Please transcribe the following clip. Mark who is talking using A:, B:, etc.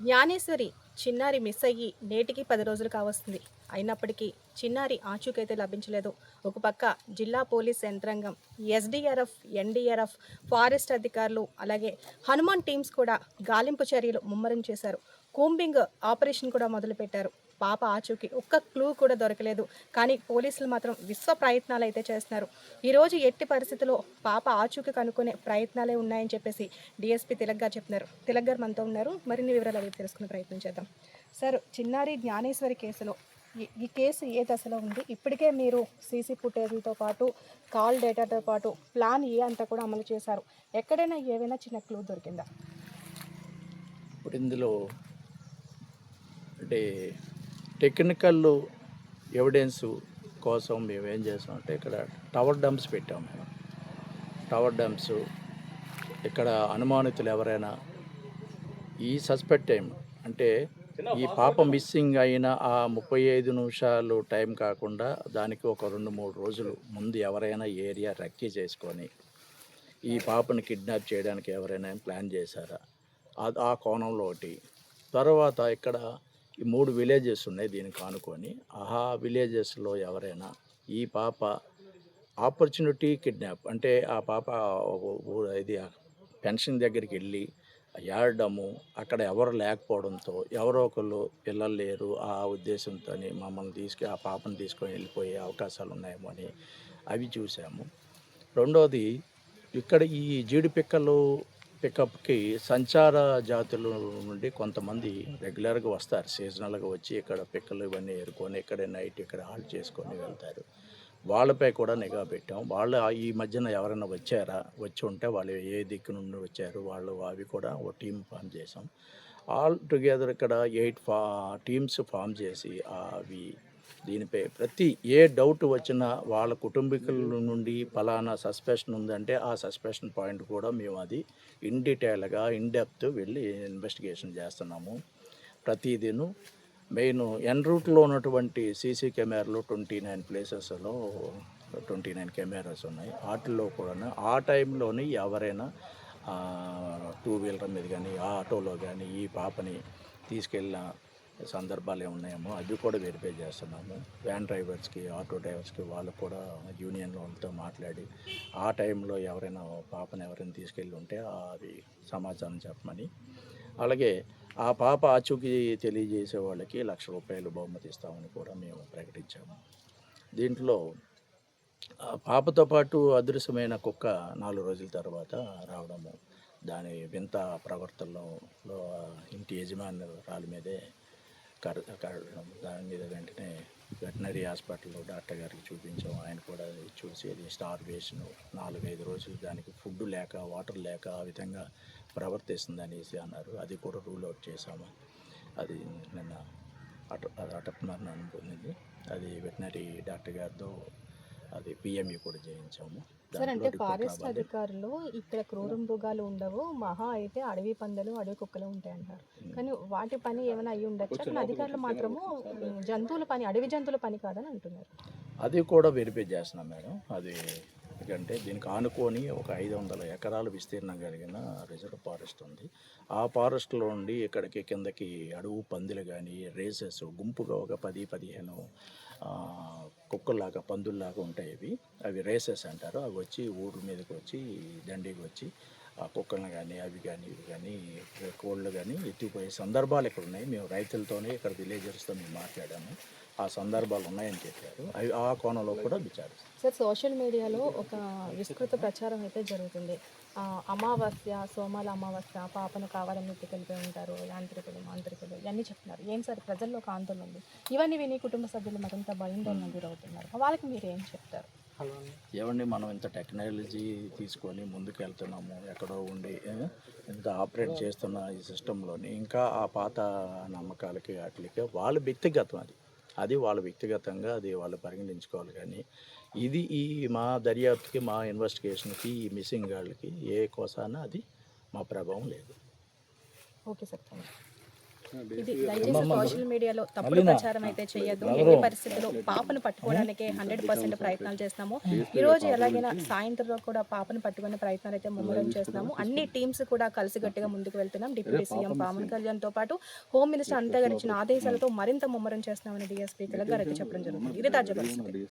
A: జ్ఞానేశ్వరి చిన్నారి మిస్ అయ్యి నేటికి 10 రోజులు కావస్తుంది. అయినప్పటికీ చిన్నారి ఆచూకైతే లభించలేదు. ఒక పక్క జిల్లా పోలీస్ యంత్రాంగం, ఎస్డీఆర్ఎఫ్, ఎన్డీఆర్ఎఫ్, ఫారెస్ట్ అధికారులు, అలాగే హనుమాన్ టీమ్స్ కూడా గాలింపు చర్యలు ముమ్మరం చేశారు. కూంబింగ్ ఆపరేషన్ కూడా మొదలుపెట్టారు. పాప ఆచూకీ ఒక్క క్లూ కూడా దొరకలేదు. కానీ పోలీసులు మాత్రం విశ్వ ప్రయత్నాలు అయితే చేస్తున్నారు. ఈరోజు ఎట్టి పరిస్థితుల్లో పాప ఆచూకీ కనుక్కునే ప్రయత్నాలే ఉన్నాయని చెప్పేసి డిఎస్పీ తిలక్ గారు చెప్తున్నారు. తిలక్ గారు మనతో ఉన్నారు. మరిన్ని వివరాలు అడిగి తెలుసుకునే ప్రయత్నం చేద్దాం. సార్, చిన్నారి జ్ఞానేశ్వరి కేసులో ఈ కేసు ఏ దశలో ఉంది? ఇప్పటికే మీరు సీసీ ఫుటేజ్లతో పాటు కాల్ డేటాతో పాటు ప్లాన్ ఏ అంతా కూడా అమలు చేశారు. ఎక్కడైనా ఏవైనా చిన్న క్లూ దొరికిందా?
B: ఇప్పుడు ఇందులో అంటే టెక్నికల్ ఎవిడెన్స్ కోసం మేము ఏం చేసామంటే ఇక్కడ టవర్ డంప్స్ పెట్టాము. మేము టవర్ డంప్స్ ఇక్కడ అనుమానితులు ఎవరైనా ఈ సస్పెక్ట్ టైం అంటే ఈ పాప మిస్సింగ్ అయిన ఆ 35 నిమిషాలు టైం కాకుండా దానికి ఒక 2-3 రోజులు ముందు ఎవరైనా ఏరియా రెక్కీ చేసుకొని ఈ పాపను కిడ్నాప్ చేయడానికి ఎవరైనా ప్లాన్ చేశారా ఆ కోణంలో ఒకటి. తర్వాత ఇక్కడ ఈ 3 విలేజెస్ ఉన్నాయి దీనికి ఆనుకొని. ఆ విలేజెస్లో ఎవరైనా ఈ పాప ఆపర్చునిటీ కిడ్నాప్ అంటే ఆ పాప ఇది పెన్షన్ దగ్గరికి వెళ్ళి ఏడడము, అక్కడ ఎవరు లేకపోవడంతో ఎవరో ఒకళ్ళు పిల్లలు లేరు ఆ ఉద్దేశంతో మమ్మల్ని ఆ పాపను తీసుకొని వెళ్ళిపోయే అవకాశాలు ఉన్నాయేమో అని అవి చూసాము. రెండోది ఇక్కడ ఈ జీడి పికప్కి సంచార జాతుల నుండి కొంతమంది రెగ్యులర్గా వస్తారు, సీజనల్గా వచ్చి ఇక్కడ పిక్కలు ఇవన్నీ ఏరుకొని ఇక్కడ నైట్ ఇక్కడ హాల్ట్ చేసుకొని వెళ్తారు. వాళ్ళపై కూడా నిఘా పెట్టాం. వాళ్ళు ఈ మధ్యన ఎవరైనా వచ్చి ఉంటే వాళ్ళు ఏ దిక్కు నుండి వచ్చారు వాళ్ళు అవి కూడా ఒక టీం ఫామ్ చేసాం. ఆల్ టుగెదర్ ఇక్కడ 8 టీమ్స్ ఫామ్ చేసి అవి దీనిపై ప్రతి ఏ డౌట్ వచ్చినా వాళ్ళ కుటుంబీకుల నుండి ఫలానా సస్పెషన్ ఉందంటే ఆ సస్పెషన్ పాయింట్ కూడా మేము అది ఇన్ డీటెయిల్గా డెప్త్ వెళ్ళి ఇన్వెస్టిగేషన్ చేస్తున్నాము. ప్రతిదిను మెయిన్ ఎన్ రూట్లో ఉన్నటువంటి సీసీ కెమెరాలు 29 ప్లేసెస్లో 29 కెమెరాస్ ఉన్నాయి. వాటిల్లో కూడా ఆ టైంలోని ఎవరైనా 2 వీలర్ మీద కానీ ఆ ఆటోలో కానీ ఈ పాపని తీసుకెళ్ళిన సందర్భాలు ఏమున్నాయేమో అది కూడా వెరిఫై చేస్తున్నాము. వ్యాన్ డ్రైవర్స్కి, ఆటో డ్రైవర్స్కి వాళ్ళకు కూడా యూనియన్ వాళ్ళతో మాట్లాడి ఆ టైంలో ఎవరైనా పాపని ఎవరైనా తీసుకెళ్ళి ఉంటే అది సమాచారం చెప్పమని, అలాగే ఆ పాప ఆచూకీ తెలియజేసే వాళ్ళకి ₹1,00,000 బహుమతి ఇస్తామని కూడా మేము ప్రకటించాము. దీంట్లో పాపతో పాటు అదృశ్యమైన కుక్క 4 రోజుల తర్వాత రావడము, దాని వింత ప్రవర్తనలో ఇంటి యజమానురాల మీదే కరడడం, దాని మీద వెంటనే వెటనరీ హాస్పిటల్లో డాక్టర్ గారికి చూపించాం. ఆయన కూడా చూసి అది స్టార్వేషన్ 4-5 రోజులు దానికి ఫుడ్ లేక వాటర్ లేక ఆ విధంగా ప్రవర్తిస్తుంది అనేసి అన్నారు. అది కూడా రూల్ అవుట్ చేసాము. అది నిన్న మరణం పొందింది. అది వెటనరీ డాక్టర్ గారితో అది పిఎంఈ కూడా చేయించాము.
A: సార్, అంటే ఫారెస్ట్ అధికారులు ఇక్కడ క్రూర మృగాలు ఉండవు, మహా అయితే అడవి పందులు, అడవి కుక్కలు ఉంటాయి అంటారు. కానీ వాటి పని ఏమైనా అయ్యి ఉండొచ్చు, కానీ అధికారులు మాత్రము జంతువుల పని, అడవి జంతువుల పని కాదని అంటున్నారు.
B: అది కూడా వెరిఫై చేస్తున్నాం మేడం. అది ఎందుకంటే దీనికి ఆనుకొని ఒక 500 ఎకరాల విస్తీర్ణం కలిగిన రిజర్వ్ ఫారెస్ట్ ఉంది. ఆ ఫారెస్ట్లో నుండి ఇక్కడికి కిందకి అడవు పందులు కానీ రేసెస్ గుంపుగా ఒక 10-15 కుక్కల్లాగా పందుల్లాగా ఉంటాయి. అవి రేసెస్ అంటారు. అవి వచ్చి ఊరు మీదకి వచ్చి దండికి వచ్చి ఆ కుక్కలను కానీ అవి కానీ ఇవి కానీ కోళ్ళు కానీ ఎత్తిపోయే సందర్భాలు ఇక్కడ ఉన్నాయి. మేము రైతులతోనే ఇక్కడ విలేజర్స్తో మేము మాట్లాడాము. ఆ సందర్భాలు ఉన్నాయని చెప్పారు. అవి ఆ కోణంలో కూడా విచారిస్తాం.
A: సార్, సోషల్ మీడియాలో ఒక విస్తృత ప్రచారం అయితే జరుగుతుంది. అమావాస్య, సోమాల అమావాస్య పాపను కావాలని ఎత్తుకెళ్ళిపోయి ఉంటారు యాంత్రికులు, మాంత్రికులు ఇవన్నీ చెప్తున్నారు. ఏం సార్, ప్రజల్లో ఒక ఆందోళన ఉంది. ఇవన్నీ విని కుటుంబ సభ్యులు మరింత భయాందోళన గురవుతున్నారు. వాళ్ళకి మీరు ఏం చెప్తారు?
B: ఏమండి, మనం ఇంత టెక్నాలజీ తీసుకొని ముందుకు వెళ్తున్నాము, ఎక్కడో ఉండి ఇంత ఆపరేట్ చేస్తున్న ఈ సిస్టంలోని ఇంకా ఆ పాత నమ్మకాలకి వాటికి వాళ్ళ వ్యక్తిగతం అది వాళ్ళ వ్యక్తిగతంగా అది వాళ్ళు పరిగణించుకోవాలి. కానీ ఇది ఈ మా దర్యాప్తుకి, మా ఇన్వెస్టిగేషన్కి, ఈ మిస్సింగ్ వాళ్ళకి ఏ కోసాన అది మా ప్రభావం లేదు.
A: Okay sir, thank you. ఇది దయచేసి సోషల్ మీడియాలో తప్పుడు ప్రచారం అయితే చేయొద్దు. ఎన్ని పరిస్థితుల్లో పాపను పట్టుకోవడానికి 100% ప్రయత్నాలు చేస్తున్నాము. ఈ రోజు ఎలాగైనా సాయంత్రం కూడా పాపను పట్టుకునే ప్రయత్నాలు అయితే ముమ్మరం చేస్తున్నాము. అన్ని టీమ్స్ కూడా కలిసిగట్టిగా ముందుకు వెళ్తున్నాం. డిప్యూటీ సీఎం పవన్ కళ్యాణ్ తో పాటు హోమ్ మినిస్టర్ అంతా గారు ఇచ్చిన ఆదేశాలతో మరింత ముమ్మరం చేస్తున్నామని డిఎస్పీ తిలక్ గారు అయితే చెప్పడం జరుగుతుంది. ఇది తాజా పరిస్థితి.